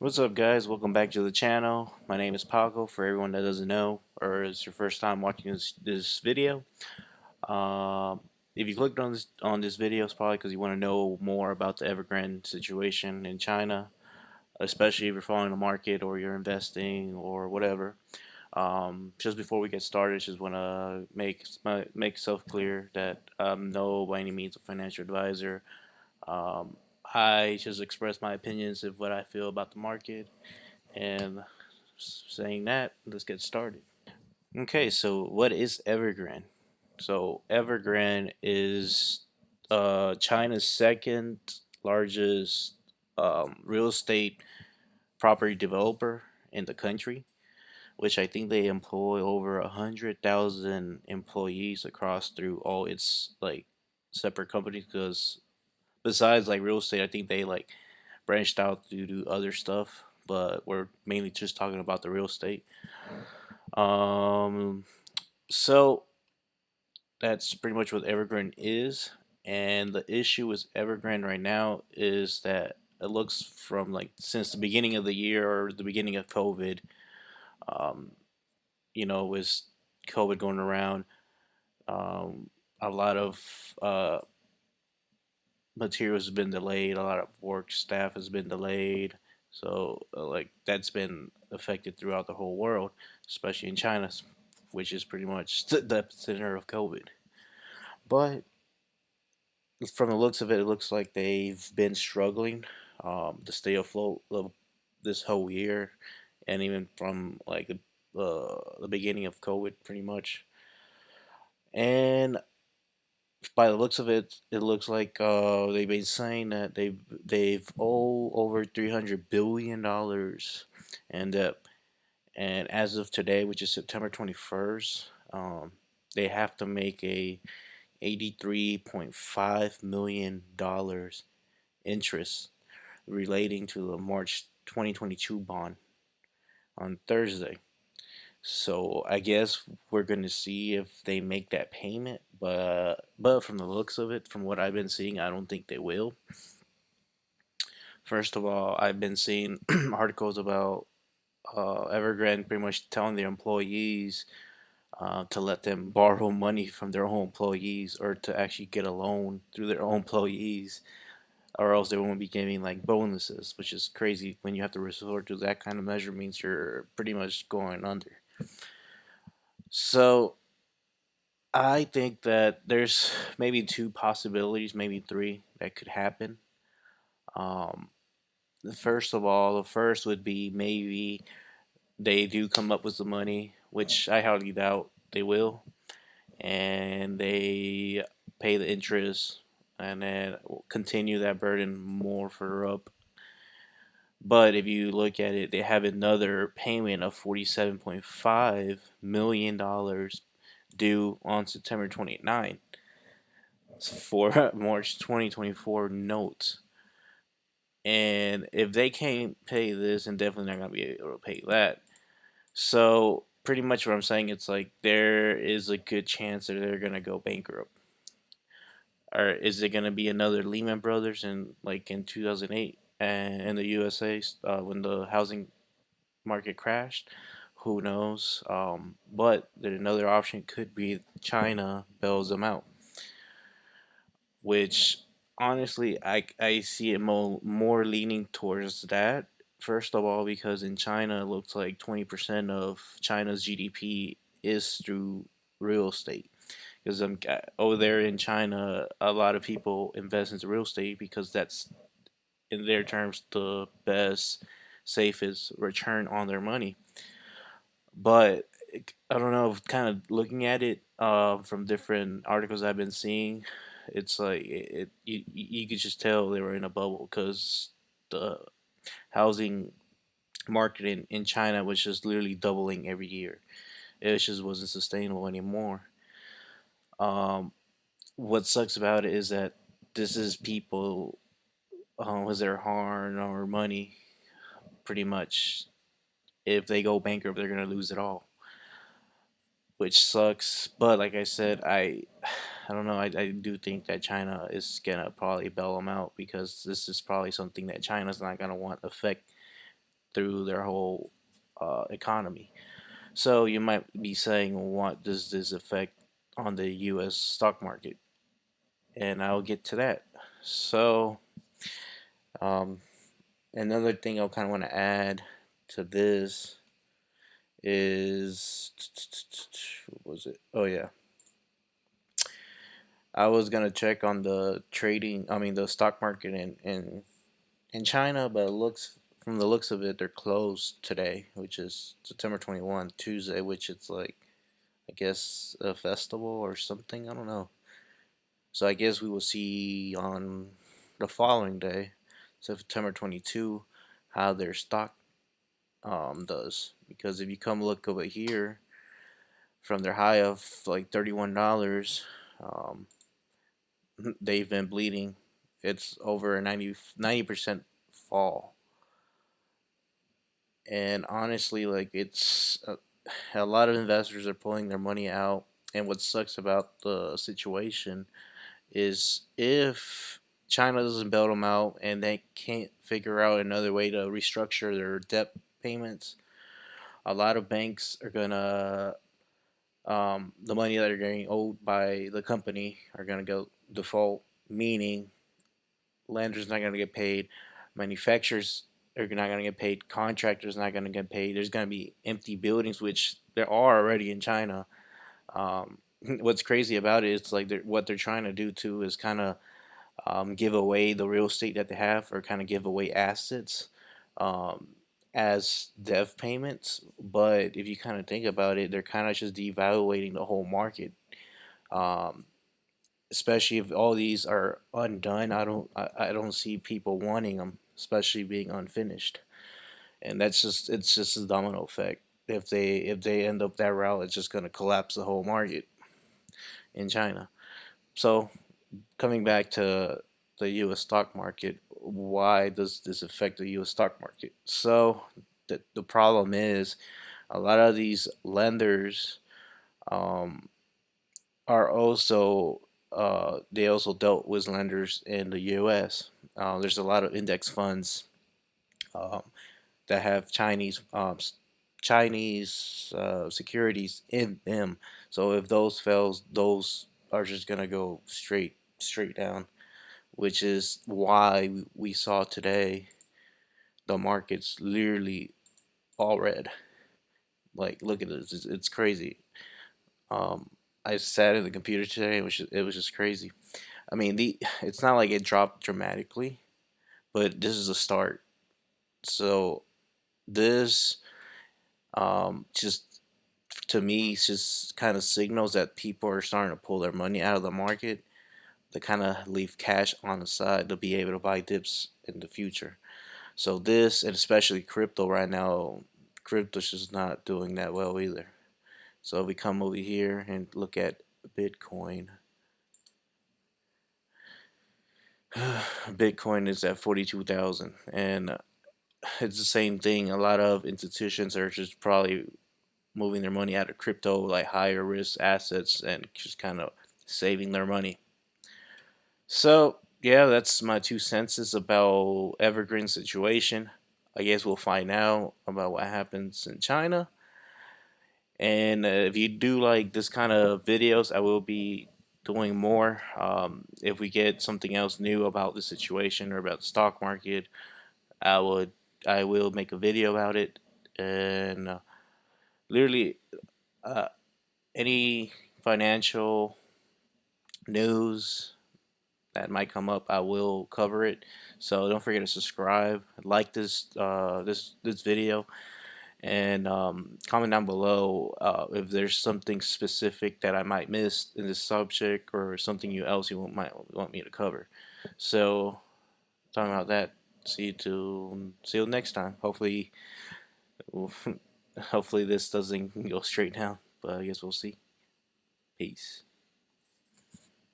What's up, guys? Welcome back to the channel. My name is Paco. For everyone that doesn't know, or is your first time watching this video, um, if you clicked on this video, it's probably because you want to know more about the Evergrande situation in China, especially if you're following the market or you're investing or whatever. Just before we get started, I just want to make self clear that I'm no by any means a financial advisor. Um, I just express my opinions of what I feel about the market and saying that, let's get started. Okay, so what is Evergrande? So Evergrande is China's second largest real estate property developer in the country, which I think they employ over 100,000 employees across through all its like separate companies. Because besides like real estate, I think they like branched out to do other stuff, but we're mainly just talking about the real estate. Um, so that's pretty much what Evergrande is. And the issue with Evergrande right now is that it looks from like since the beginning of the year or the beginning of COVID, um, with COVID going around, um, a lot of materials has been delayed, a lot of work staff has been delayed. So, like, that's been affected throughout the whole world, especially in China, which is pretty much the epicenter of COVID. But from the looks of it, it looks like they've been struggling to stay afloat this whole year, and even from like the beginning of COVID, pretty much. And by the looks of it, it looks like they've been saying that they've owe over $300 billion in debt, and as of today, which is September 21st, they have to make a $83.5 million interest relating to the March 2022 bond on Thursday. So I guess we're gonna see if they make that payment, but from the looks of it, from what I've been seeing, I don't think they will. First of all, I've been seeing articles about Evergrande pretty much telling their employees to let them borrow money from their own employees or to actually get a loan through their own employees, or else they won't be giving like bonuses, which is crazy. When you have to resort to that kind of measure, means you're pretty much going under. So I think that there's maybe two possibilities, maybe three that could happen. Um, First of all, the first would be maybe they do come up with the money, which I highly doubt they will, and they pay the interest and then continue that burden more further up. But if you look at it, they have another payment of $47.5 million due on September 29th for March 2024 notes. And if they can't pay this, and definitely not gonna be able to pay that. So pretty much what I'm saying, it's like there is a good chance that they're gonna go bankrupt. Or is it gonna be another Lehman Brothers in 2008 and in the USA when the housing market crashed? Who knows? But another option could be China bails them out, which honestly I see it more leaning towards that. First of all, because in China, it looks like 20% of China's GDP is through real estate. Because over there in China, a lot of people invest into real estate because that's, in their terms, the best, safest return on their money. But I don't know, kind of looking at it from different articles I've been seeing, it's like you could just tell they were in a bubble because the housing market in China was just literally doubling every year. It just wasn't sustainable anymore. Um, what sucks about it is that this is people with their hard earned money, pretty much. If they go bankrupt, they're gonna lose it all, which sucks. But like I said, I don't know. I do think that China is gonna probably bail them out because this is probably something that China's not gonna want to affect through their whole economy. So you might be saying, well, what does this affect on the U.S. stock market? And I'll get to that. So um, another thing I kind of want to add to this is what was it? Oh yeah, I was gonna check on the trading. I mean the stock market in China, but it looks from the looks of it, they're closed today, which is September 21, Tuesday, which it's like I guess a festival or something. I don't know. So I guess we will see on the following day, September 22, how their stock does. Because if you come look over here, from their high of like $31, um, they've been bleeding. It's over a 90% fall. And honestly, like it's a lot of investors are pulling their money out. And what sucks about the situation is if China doesn't bail them out and they can't figure out another way to restructure their debt payments, a lot of banks are gonna the money that are getting owed by the company are gonna go default, meaning lenders not gonna get paid, manufacturers are not gonna get paid, contractors not gonna get paid. There's gonna be empty buildings, which there are already in China. What's crazy about it is like what they're trying to do too is kind of give away the real estate that they have or kind of give away assets um, as dev payments. But if you kind of think about it, they're kind of just devaluating the whole market. Um, Especially if all these are undone, I don't see people wanting them, especially being unfinished. And that's just it's just a domino effect. If they end up that route, it's just gonna collapse the whole market in China. So coming back to the U.S. stock market, why does this affect the U.S. stock market? So the problem is a lot of these lenders um, are also they also dealt with lenders in the U.S. There's a lot of index funds um, that have Chinese securities in them. So if those fails, those are just gonna go straight down, which is why we saw today the markets literally all red. Like, look at this, it's crazy. Um, I sat at the computer today. It was just crazy. I mean, it's not like it dropped dramatically, but this is a start. So this just to me just kind of signals that people are starting to pull their money out of the market to kind of leave cash on the side to be able to buy dips in the future. So this, and especially crypto right now, crypto's just not doing that well either. So if we come over here and look at Bitcoin, Bitcoin is at 42,000, and it's the same thing. A lot of institutions are just probably moving their money out of crypto, like higher risk assets, and just kind of saving their money. So yeah, that's my 2 cents about Evergrande situation. I guess we'll find out about what happens in China. And if you do like this kind of videos, I will be doing more. If we get something else new about the situation or about the stock market, I would I will make a video about it. And literally, uh, any financial news that might come up, I will cover it. So don't forget to subscribe, like this video, and comment down below if there's something specific that I might miss in this subject or something else you might want me to cover. So talking about that, see you next time. Hopefully, hopefully this doesn't go straight down, but I guess we'll see. Peace.